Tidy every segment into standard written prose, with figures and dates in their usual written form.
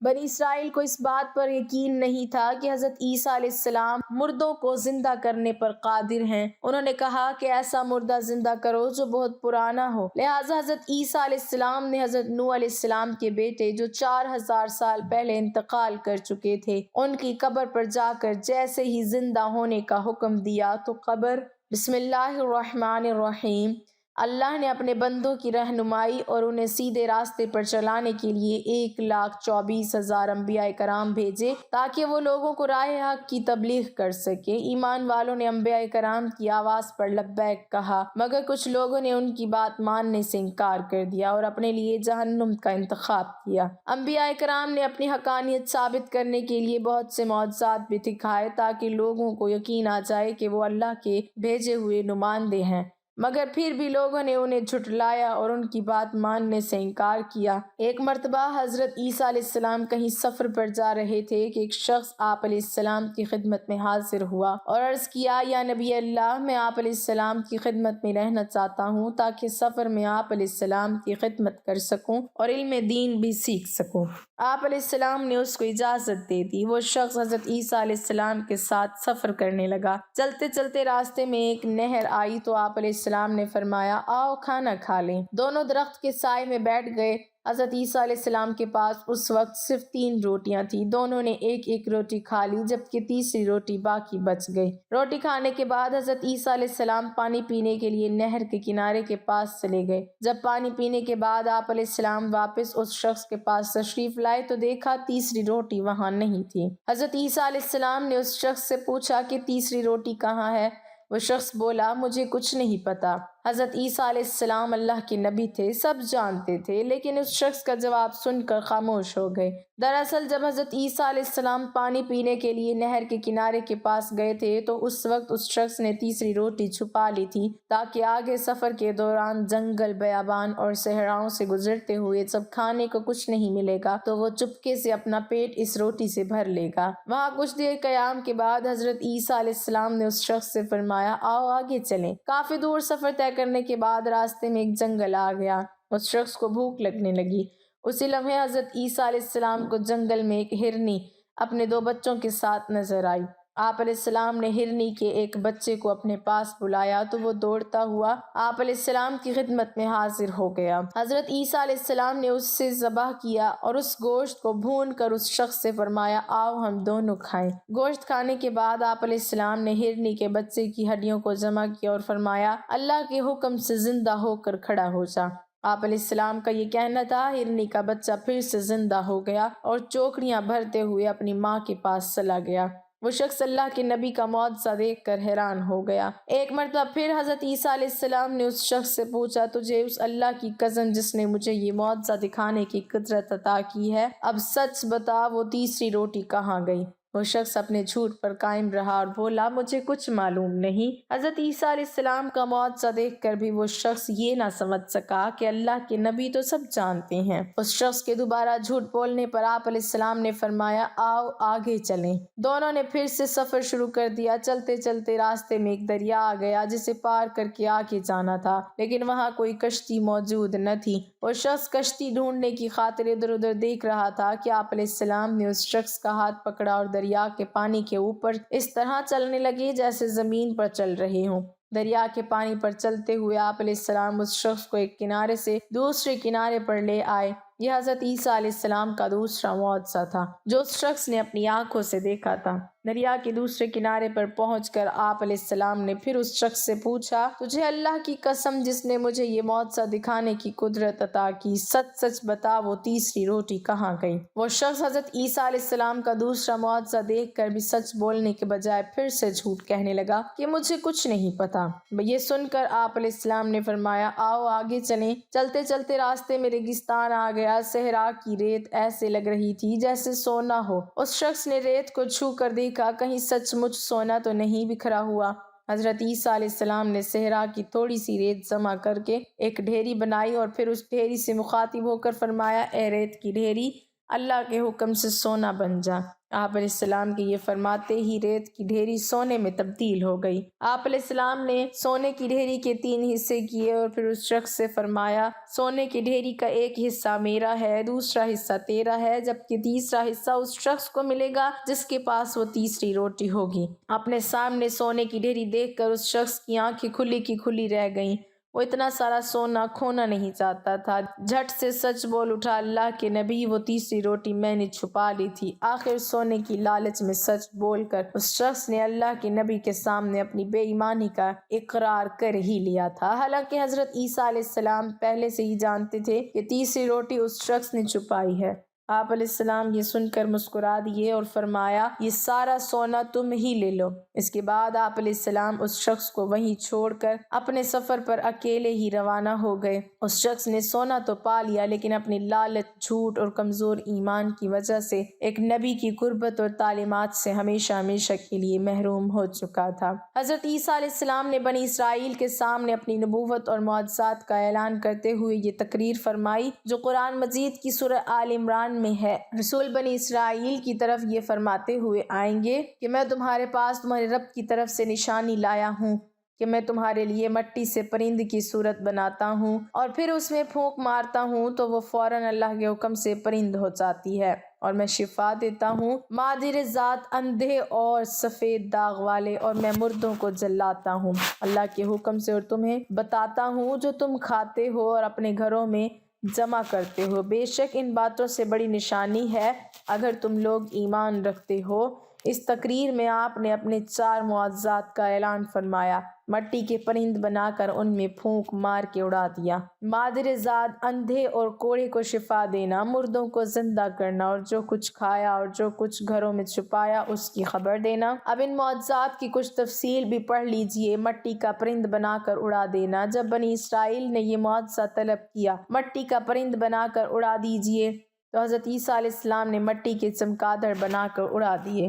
بنی اسرائیل کو اس بات پر یقین نہیں تھا کہ حضرت عیسیٰ علیہ السلام مردوں کو زندہ کرنے پر قادر ہیں۔ انہوں نے کہا کہ ایسا مردہ زندہ کرو جو بہت پرانا ہو۔ لہٰذا حضرت عیسیٰ علیہ السلام نے حضرت نوح علیہ السلام کے بیٹے جو 4000 سال پہلے انتقال کر چکے تھے ان کی قبر پر جا کر جیسے ہی زندہ ہونے کا حکم دیا تو قبر بسم اللہ الرحمن الرحیم۔ اللہ نے اپنے بندوں کی رہنمائی اور انہیں سیدھے راستے پر چلانے کے لیے 1,24,000 انبیاء کرام بھیجے تاکہ وہ لوگوں کو راہ حق کی تبلیغ کر سکیں۔ ایمان والوں نے انبیاء کرام کی آواز پر لبیک کہا مگر کچھ لوگوں نے ان کی بات ماننے سے انکار کر دیا اور اپنے لیے جہنم کا انتخاب کیا۔ انبیاء کرام نے اپنی حقانیت ثابت کرنے کے لیے بہت سے معجزات بھی دکھائے تاکہ لوگوں کو یقین آ جائے کہ وہ اللہ کے بھیجے ہوئے نمائندے ہیں، مگر پھر بھی لوگوں نے انہیں جھٹلایا اور ان کی بات ماننے سے انکار کیا۔ ایک مرتبہ حضرت عیسیٰ علیہ السلام کہیں سفر پر جا رہے تھے کہ ایک شخص آپ علیہ السلام کی خدمت میں حاضر ہوا اور عرض کیا یا نبی اللہ، میں آپ علیہ السلام کی خدمت میں رہنا چاہتا ہوں تاکہ سفر میں آپ علیہ السلام کی خدمت کر سکوں اور علم دین بھی سیکھ سکوں۔ آپ علیہ السلام نے اس کو اجازت دے دی۔ وہ شخص حضرت عیسیٰ علیہ السلام کے ساتھ سفر کرنے لگا۔ چلتے چلتے راستے میں ایک نہر آئی تو آپ علیہ السلام نے فرمایا آؤ کھانا کھا لیں۔ دونوں درخت کے سائے میں بیٹھ گئے۔ حضرت عیسیٰ علیہ السلام کے پاس اس وقت صرف 3 روٹیاں تھیں۔ دونوں نے ایک ایک روٹی کھا لی جبکہ تیسری روٹی باقی بچ گئی۔ روٹی کھانے کے بعد حضرت عیسیٰ علیہ السلام پانی پینے کے لیے نہر کے کنارے کے پاس چلے گئے۔ جب پانی پینے کے بعد آپ علیہ السلام واپس اس شخص کے پاس تشریف لائے تو دیکھا تیسری روٹی وہاں نہیں تھی۔ حضرت عیسیٰ علیہ السلام نے اس شخص سے پوچھا کہ تیسری روٹی کہاں ہے؟ وہ شخص بولا مجھے کچھ نہیں پتا۔ حضرت عیسیٰ علیہ السلام اللہ کے نبی تھے، سب جانتے تھے، لیکن اس شخص کا جواب سن کر خاموش ہو گئے۔ دراصل جب حضرت عیسیٰ علیہ السلام پانی پینے کے لیے نہر کے کنارے کے پاس گئے تھے تو اس وقت اس شخص نے تیسری روٹی چھپا لی تھی تاکہ آگے سفر کے دوران جنگل، بیابان اور صحراؤں سے گزرتے ہوئے جب کھانے کو کچھ نہیں ملے گا تو وہ چپکے سے اپنا پیٹ اس روٹی سے بھر لے گا۔ وہاں کچھ دیر قیام کے بعد حضرت عیسیٰ علیہ السلام نے اس شخص سے فرمایا آؤ آگے چلیں۔ کافی دور سفر طے کرنے کے بعد راستے میں ایک جنگل آ گیا۔ اس شخص کو بھوک لگنے لگی۔ اسی لمحے حضرت عیسیٰ علیہ السلام کو جنگل میں ایک ہرنی اپنے 2 بچوں کے ساتھ نظر آئی۔ آپ علیہ السلام نے ہرنی کے ایک بچے کو اپنے پاس بلایا تو وہ دوڑتا ہوا آپ علیہ السلام کی خدمت میں حاضر ہو گیا۔ حضرت عیسیٰ علیہ السلام نے اس سے ذبح کیا اور اس گوشت کو بھون کر اس شخص سے فرمایا آؤ ہم دونوں کھائیں۔ گوشت کھانے کے بعد آپ علیہ السلام نے ہرنی کے بچے کی ہڈیوں کو جمع کیا اور فرمایا اللہ کے حکم سے زندہ ہو کر کھڑا ہو جا۔ آپ علیہ السلام کا یہ کہنا تھا، ہرنی کا بچہ پھر سے زندہ ہو گیا اور چوکڑیاں بھرتے ہوئے اپنی ماں کے پاس چلا گیا۔ وہ شخص اللہ کے نبی کا معجزہ دیکھ کر حیران ہو گیا۔ ایک مرتبہ پھر حضرت عیسیٰ علیہ السلام نے اس شخص سے پوچھا تجھے اس اللہ کی قسم جس نے مجھے یہ معجزہ دکھانے کی قدرت عطا کی ہے، اب سچ بتا وہ تیسری روٹی کہاں گئی؟ وہ شخص اپنے جھوٹ پر قائم رہا اور بولا مجھے کچھ معلوم نہیں۔ حضرت عیسیٰ علیہ السلام کا معجزہ دیکھ کر بھی وہ شخص یہ نہ سمجھ سکا کہ اللہ کے نبی تو سب جانتے ہیں۔ اس شخص کے دوبارہ جھوٹ بولنے پر آپ علیہ السلام نے فرمایا آؤ آگے چلیں۔ دونوں نے پھر سے سفر شروع کر دیا۔ چلتے چلتے راستے میں ایک دریا آ گیا جسے پار کر کے آگے جانا تھا، لیکن وہاں کوئی کشتی موجود نہ تھی۔ وہ شخص کشتی ڈھونڈنے کی خاطر ادھر ادھر دیکھ رہا تھا کہ آپ علیہ السلام نے اس شخص کا ہاتھ پکڑا اور دریا کے پانی کے اوپر اس طرح چلنے لگے جیسے زمین پر چل رہے ہوں۔ دریا کے پانی پر چلتے ہوئے آپ علیہ السلام اس شخص کو ایک کنارے سے دوسرے کنارے پر لے آئے۔ یہ حضرت عیسیٰ علیہ السلام کا دوسرا معجزہ تھا جو اس شخص نے اپنی آنکھوں سے دیکھا تھا۔ دریا کے دوسرے کنارے پر پہنچ کر آپ علیہ السلام نے پھر اس شخص سے پوچھا تجھے اللہ کی قسم جس نے مجھے یہ معجزہ دکھانے کی قدرت عطا کی، سچ سچ بتا وہ تیسری روٹی کہاں گئی؟ وہ شخص حضرت عیسیٰ علیہ السلام کا دوسرا معجزہ دیکھ کر بھی سچ بولنے کے بجائے پھر سے جھوٹ کہنے لگا کہ مجھے کچھ نہیں پتا۔ یہ سن کر آپ علیہ السلام نے فرمایا آؤ آگے چلیں۔ چلتے چلتے راستے میں ریگستان آ گیا۔ صحرا کی ریت ایسے لگ رہی تھی جیسے سونا ہو۔ اس شخص نے ریت کو چھو کر دیکھا، کہیں سچ مچ سونا تو نہیں بکھرا ہوا۔ حضرت عیسیٰ علیہ السلام نے صحرا کی تھوڑی سی ریت جمع کر کے ایک ڈھیری بنائی اور پھر اس ڈھیری سے مخاطب ہو کر فرمایا اے ریت کی ڈھیری، اللہ کے حکم سے سونا بن جا۔ آپ علیہ السلام کے یہ فرماتے ہی ریت کی ڈھیری سونے میں تبدیل ہو گئی۔ آپ علیہ السلام نے سونے کی ڈھیری کے 3 حصے کیے اور پھر اس شخص سے فرمایا سونے کی ڈھیری کا ایک حصہ میرا ہے، دوسرا حصہ تیرا ہے، جبکہ تیسرا حصہ اس شخص کو ملے گا جس کے پاس وہ تیسری روٹی ہوگی۔ اپنے سامنے سونے کی ڈھیری دیکھ کر اس شخص کی آنکھیں کھلی کی کھلی رہ گئیں۔ وہ اتنا سارا سونا کھونا نہیں چاہتا تھا۔ جھٹ سے سچ بول اٹھا، اللہ کے نبی، وہ تیسری روٹی میں نے چھپا لی تھی۔ آخر سونے کی لالچ میں سچ بول کر اس شخص نے اللہ کے نبی کے سامنے اپنی بے ایمانی کا اقرار کر ہی لیا تھا، حالانکہ حضرت عیسیٰ علیہ السلام پہلے سے ہی جانتے تھے کہ تیسری روٹی اس شخص نے چھپائی ہے۔ آپ علیہ السلام یہ سن کر مسکرا دیے اور فرمایا یہ سارا سونا تم ہی لے لو۔ اس کے بعد آپ علیہ السلام اس شخص کو وہیں چھوڑ کر اپنے سفر پر اکیلے ہی روانہ ہو گئے۔ اس شخص نے سونا تو پا لیا لیکن اپنی لالچ، جھوٹ اور کمزور ایمان کی وجہ سے ایک نبی کی قربت اور تعلیمات سے ہمیشہ ہمیشہ کے لیے محروم ہو چکا تھا۔ حضرت عیسیٰ علیہ السلام نے بنی اسرائیل کے سامنے اپنی نبوت اور معجزات کا اعلان کرتے ہوئے یہ تقریر فرمائی جو قرآن مجید کی سورہ آل عمران میں ہے۔ رسول بنی اسرائیل کی طرف یہ فرماتے ہوئے آئیں گے کہ میں تمہارے پاس تمہارے رب کی طرف سے نشانی لایا ہوں کہ میں تمہارے لیے مٹی سے پرند کی صورت بناتا ہوں اور پھر اس میں پھونک مارتا ہوں تو وہ فوراً اللہ کے حکم سے پرند ہو جاتی ہے، اور میں شفا دیتا ہوں مادر ذات اندھے اور سفید داغ والے، اور میں مردوں کو جلاتا ہوں اللہ کے حکم سے، اور تمہیں بتاتا ہوں جو تم کھاتے ہو اور اپنے گھروں میں جمع کرتے ہو۔ بے شک ان باتوں سے بڑی نشانی ہے اگر تم لوگ ایمان رکھتے ہو۔ اس تقریر میں آپ نے اپنے 4 معجزات کا اعلان فرمایا، مٹی کے پرند بنا کر ان میں پھونک مار کے اڑا دیا، مادر ذات اندھے اور کوڑے کو شفا دینا، مردوں کو زندہ کرنا، اور جو کچھ کھایا اور جو کچھ گھروں میں چھپایا اس کی خبر دینا۔ اب ان معجزات کی کچھ تفصیل بھی پڑھ لیجئے۔ مٹی کا پرند بنا کر اڑا دینا، جب بنی اسرائیل نے یہ معجزہ طلب کیا مٹی کا پرند بنا کر اڑا دیجئے تو حضرت عیسیٰ علیہ السلام نے مٹی کے چمگادڑ بنا کر اڑا دیے۔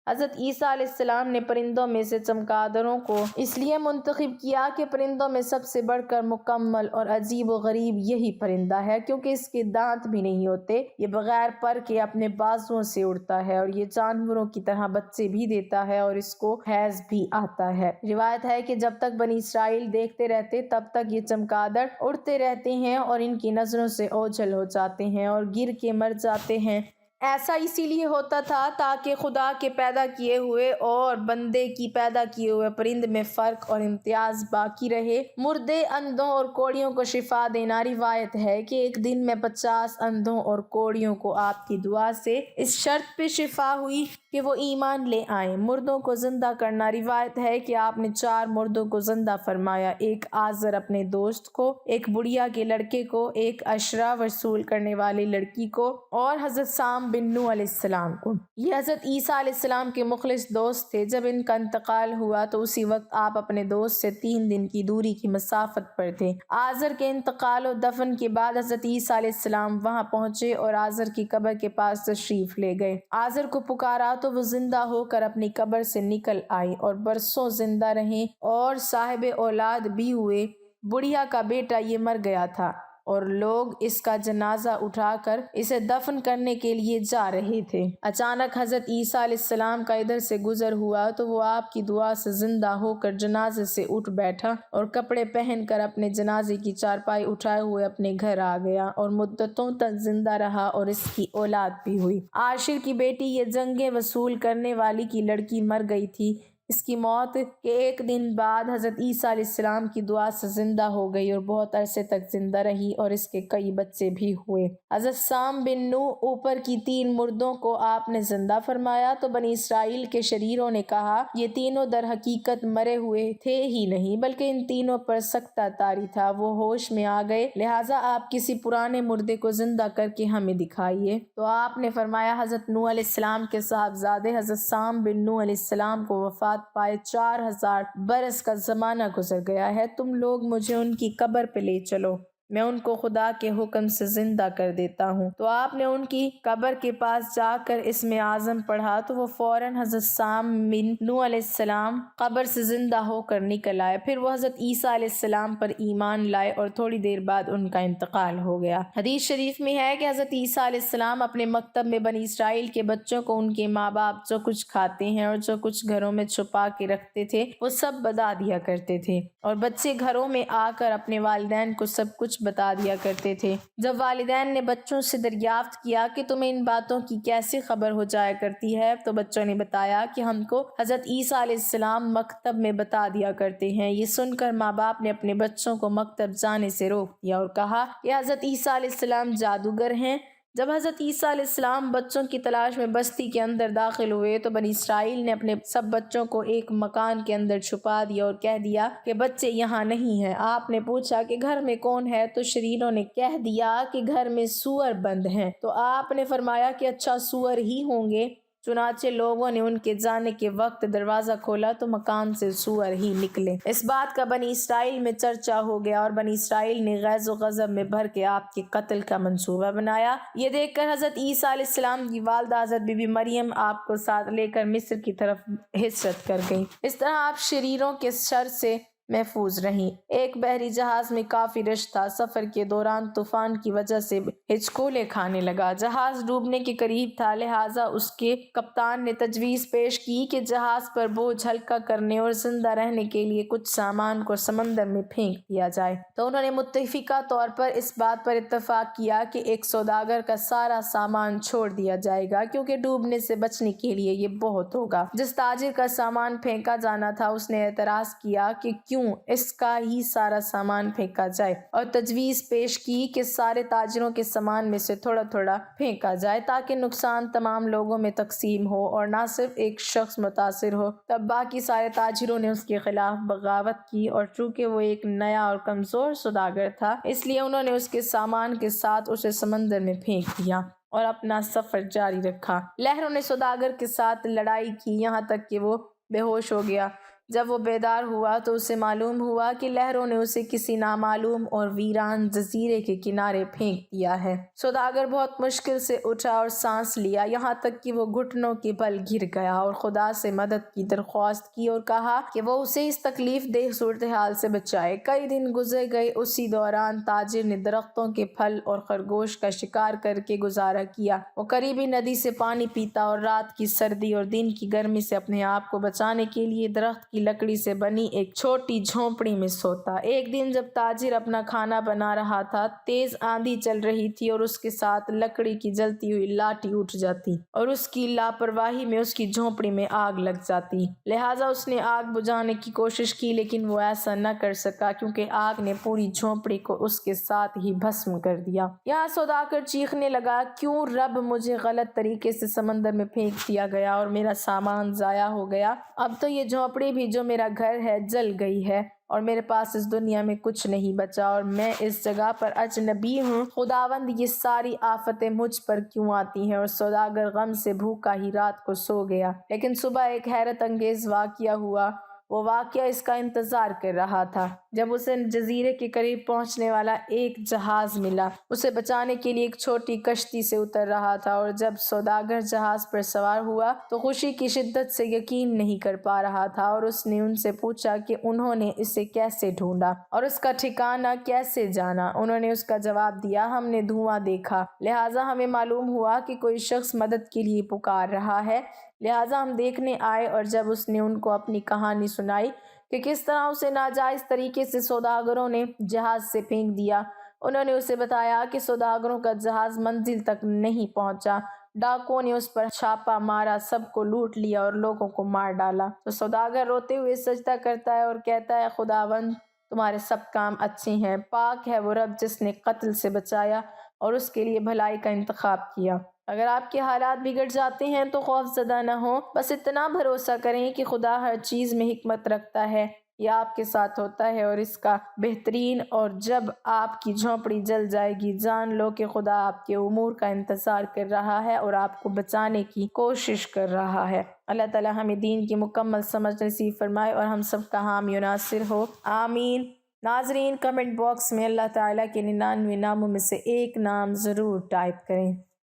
حضرت عیسیٰ علیہ السلام نے پرندوں میں سے چمگادڑوں کو اس لیے منتخب کیا کہ پرندوں میں سب سے بڑھ کر مکمل اور عجیب و غریب یہی پرندہ ہے، کیونکہ اس کے دانت بھی نہیں ہوتے، یہ بغیر پر کے اپنے بازوؤں سے اڑتا ہے، اور یہ جانوروں کی طرح بچے بھی دیتا ہے اور اس کو حیض بھی آتا ہے۔ روایت ہے کہ جب تک بنی اسرائیل دیکھتے رہتے تب تک یہ چمگادڑ اڑتے رہتے ہیں اور ان کی نظروں سے اوجھل ہو جاتے ہیں اور گر کے مر جاتے ہیں۔ ایسا اسی لیے ہوتا تھا تاکہ خدا کے پیدا کیے ہوئے اور بندے کی پیدا کیے ہوئے پرند میں فرق اور امتیاز باقی رہے۔ مردے، اندھوں اور کوڑیوں کو شفا دینا۔ روایت ہے کہ ایک دن میں 50 اندھوں اور کوڑیوں کو آپ کی دعا سے اس شرط پہ شفا ہوئی کہ وہ ایمان لے آئیں۔ مردوں کو زندہ کرنا۔ روایت ہے کہ آپ نے 4 مردوں کو زندہ فرمایا، ایک آزر اپنے دوست کو، ایک بڑھیا کے لڑکے کو، ایک اشرا وصول کرنے والی لڑکی کو، اور حضرت سام بن نوح علیہ السلام کو۔ یہ حضرت عیسیٰ علیہ السلام کے مخلص دوست تھے۔ جب ان کا انتقال ہوا تو اسی وقت آپ اپنے دوست سے 3 دن کی دوری کی مسافت پر تھے۔ آزر کے انتقال و دفن کے بعد حضرت عیسیٰ علیہ السلام وہاں پہنچے اور آزر کی قبر کے پاس تشریف لے گئے۔ آزر کو پکارا تو وہ زندہ ہو کر اپنی قبر سے نکل آئی اور برسوں زندہ رہیں اور صاحب اولاد بھی ہوئے۔ بڑھیا کا بیٹا یہ مر گیا تھا اور لوگ اس کا جنازہ اٹھا کر اسے دفن کرنے کے لیے جا رہے تھے۔ اچانک حضرت عیسیٰ علیہ السلام کا ادھر سے گزر ہوا تو وہ آپ کی دعا سے زندہ ہو کر جنازے سے اٹھ بیٹھا اور کپڑے پہن کر اپنے جنازے کی چارپائی اٹھائے ہوئے اپنے گھر آ گیا اور مدتوں تک زندہ رہا اور اس کی اولاد بھی ہوئی۔ عاشر کی بیٹی یہ جنگیں وصول کرنے والی کی لڑکی مر گئی تھی۔ اس کی موت کے 1 دن بعد حضرت عیسیٰ علیہ السلام کی دعا سے زندہ ہو گئی اور بہت عرصے تک زندہ رہی اور اس کے کئی بچے بھی ہوئے۔ حضرت سام بن نوح اوپر کی 3 مردوں کو آپ نے زندہ فرمایا تو بنی اسرائیل کے شریروں نے کہا یہ تینوں در حقیقت مرے ہوئے تھے ہی نہیں بلکہ ان تینوں پر سکتہ طاری تھا، وہ ہوش میں آ گئے، لہٰذا آپ کسی پرانے مردے کو زندہ کر کے ہمیں دکھائیے۔ تو آپ نے فرمایا حضرت نوح علیہ السلام کے صاحبزادے حضرت سام بن نوح علیہ السلام کو وفات پائے 4000 برس کا زمانہ گزر گیا ہے، تم لوگ مجھے ان کی قبر پہ لے چلو۔ میں ان کو خدا کے حکم سے زندہ کر دیتا ہوں۔ تو آپ نے ان کی قبر کے پاس جا کر اسم اعظم پڑھا تو وہ فوراً حضرت سام بن نوح علیہ السلام قبر سے زندہ ہو کر نکل آئے۔ پھر وہ حضرت عیسیٰ علیہ السلام پر ایمان لائے اور تھوڑی دیر بعد ان کا انتقال ہو گیا۔ حدیث شریف میں ہے کہ حضرت عیسیٰ علیہ السلام اپنے مکتب میں بنی اسرائیل کے بچوں کو ان کے ماں باپ جو کچھ کھاتے ہیں اور جو کچھ گھروں میں چھپا کے رکھتے تھے وہ سب بتا دیا کرتے تھے، اور بچے گھروں میں آ کر اپنے والدین کو سب کچھ بتا دیا کرتے تھے۔ جب والدین نے بچوں سے دریافت کیا کہ تمہیں ان باتوں کی کیسے خبر ہو جایا کرتی ہے، تو بچوں نے بتایا کہ ہم کو حضرت عیسیٰ علیہ السلام مکتب میں بتا دیا کرتے ہیں۔ یہ سن کر ماں باپ نے اپنے بچوں کو مکتب جانے سے روک دیا اور کہا کہ حضرت عیسیٰ علیہ السلام جادوگر ہیں۔ جب حضرت عیسیٰ علیہ السلام بچوں کی تلاش میں بستی کے اندر داخل ہوئے تو بنی اسرائیل نے اپنے سب بچوں کو ایک مکان کے اندر چھپا دیا اور کہہ دیا کہ بچے یہاں نہیں ہیں۔ آپ نے پوچھا کہ گھر میں کون ہے، تو شرینوں نے کہہ دیا کہ گھر میں سور بند ہیں۔ تو آپ نے فرمایا کہ اچھا سور ہی ہوں گے۔ چنانچہ لوگوں نے ان کے جانے کے وقت دروازہ کھولا تو مکان سے سور ہی نکلے۔ اس بات کا بنی اسرائیل میں چرچا ہو گیا اور بنی اسرائیل نے غیظ و غضب میں بھر کے آپ کے قتل کا منصوبہ بنایا۔ یہ دیکھ کر حضرت عیسیٰ علیہ السلام کی والدہ حضرت بی بی مریم آپ کو ساتھ لے کر مصر کی طرف ہجرت کر گئیں۔ اس طرح آپ شریروں کے شر سے محفوظ رہیں۔ ایک بحری جہاز میں کافی رش تھا۔ سفر کے دوران طوفان کی وجہ سے ہچکولے کھانے لگا۔ جہاز ڈوبنے کے قریب تھا، لہٰذا اس کے کپتان نے تجویز پیش کی کہ جہاز پر بوجھ ہلکا کرنے اور زندہ رہنے کے لیے کچھ سامان کو سمندر میں پھینک دیا جائے۔ تو انہوں نے متفقہ طور پر اس بات پر اتفاق کیا کہ ایک سوداگر کا سارا سامان چھوڑ دیا جائے گا، کیونکہ ڈوبنے سے بچنے کے لیے یہ بہت ہوگا۔ جس تاجر کا سامان پھینکا جانا تھا اس نے اعتراض کیا کہ کیوں اس کا ہی سارا سامان پھینکا جائے، اور تجویز پیش کی کہ سارے تاجروں کے سامان میں سے تھوڑا تھوڑا پھینکا جائے تاکہ نقصان تمام لوگوں میں تقسیم ہو اور نہ صرف ایک شخص متاثر ہو۔ تب باقی سارے تاجروں نے اس کے خلاف بغاوت کی، اور چونکہ وہ ایک نیا اور کمزور سوداگر تھا اس لیے انہوں نے اس کے سامان کے ساتھ اسے سمندر میں پھینک دیا اور اپنا سفر جاری رکھا۔ لہروں نے سوداگر کے ساتھ لڑائی کی یہاں تک کہ وہ بے ہوش ہو گیا۔ جب وہ بیدار ہوا تو اسے معلوم ہوا کہ لہروں نے اسے کسی نامعلوم اور ویران جزیرے کے کنارے پھینک دیا ہے۔ سوداگر بہت مشکل سے اٹھا اور سانس لیا، یہاں تک کہ وہ گھٹنوں کے بل گر گیا اور خدا سے مدد کی درخواست کی اور کہا کہ وہ اسے اس تکلیف دہ صورتحال سے بچائے۔ کئی دن گزر گئے۔ اسی دوران تاجر نے درختوں کے پھل اور خرگوش کا شکار کر کے گزارا کیا۔ وہ قریبی ندی سے پانی پیتا اور رات کی سردی اور دن کی گرمی سے اپنے آپ کو بچانے کے لیے درخت کی لکڑی سے بنی ایک چھوٹی جھونپڑی میں سوتا۔ ایک دن جب تاجر اپنا کھانا بنا رہا تھا، تیز آندھی چل رہی تھی اور اس کے ساتھ لکڑی کی جلتی ہوئی لاٹھی اٹھ جاتی اور اس کی لاپرواہی میں اس کی جھونپڑی میں آگ لگ جاتی۔ لہٰذا اس نے آگ بجھانے کی کوشش کی، لیکن وہ ایسا نہ کر سکا کیونکہ آگ نے پوری جھونپڑی کو اس کے ساتھ ہی بھسم کر دیا۔ یہاں سوداگر چیخنے لگا، کیوں رب مجھے غلط طریقے سے سمندر میں پھینک دیا گیا اور میرا سامان ضائع ہو گیا۔ اب تو یہ جھونپڑی بھی جو میرا گھر ہے جل گئی ہے اور میرے پاس اس دنیا میں کچھ نہیں بچا اور میں اس جگہ پر اجنبی ہوں۔ خداوند، یہ ساری آفتیں مجھ پر کیوں آتی ہیں؟ اور سوداگر غم سے بھوکا ہی رات کو سو گیا۔ لیکن صبح ایک حیرت انگیز واقعہ ہوا۔ وہ واقعہ اس کا انتظار کر رہا تھا۔ جب اسے جزیرے کے قریب پہنچنے والا ایک جہاز ملا، اسے بچانے کے لیے ایک چھوٹی کشتی سے اتر رہا تھا، اور جب سوداگر جہاز پر سوار ہوا تو خوشی کی شدت سے یقین نہیں کر پا رہا تھا، اور اس نے ان سے پوچھا کہ انہوں نے اسے کیسے ڈھونڈا اور اس کا ٹھکانہ کیسے جانا۔ انہوں نے اس کا جواب دیا، ہم نے دھواں دیکھا، لہٰذا ہمیں معلوم ہوا کہ کوئی شخص مدد کے لیے پکار رہا ہے، لہٰذا ہم دیکھنے آئے۔ اور جب اس نے ان کو اپنی کہانی سنائی کہ کس طرح اسے ناجائز طریقے سے سوداگروں نے جہاز سے پھینک دیا، انہوں نے اسے بتایا کہ سوداگروں کا جہاز منزل تک نہیں پہنچا، ڈاکوؤں نے اس پر چھاپا مارا، سب کو لوٹ لیا اور لوگوں کو مار ڈالا۔ تو سوداگر روتے ہوئے سجدہ کرتا ہے اور کہتا ہے، خداوند تمہارے سب کام اچھے ہیں، پاک ہے وہ رب جس نے قتل سے بچایا اور اس کے لیے بھلائی کا انتخاب کیا۔ اگر آپ کے حالات بگڑ جاتے ہیں تو خوف زدہ نہ ہوں، بس اتنا بھروسہ کریں کہ خدا ہر چیز میں حکمت رکھتا ہے، یہ آپ کے ساتھ ہوتا ہے اور اس کا بہترین۔ اور جب آپ کی جھونپڑی جل جائے گی، جان لو کہ خدا آپ کے امور کا انتظار کر رہا ہے اور آپ کو بچانے کی کوشش کر رہا ہے۔ اللہ تعالی ہمیں دین کی مکمل سمجھ نصیب فرمائے اور ہم سب کا حامی و ناصر ہو، آمین۔ ناظرین، کمنٹ باکس میں اللہ تعالیٰ کے 99 ناموں میں سے ایک نام ضرور ٹائپ کریں۔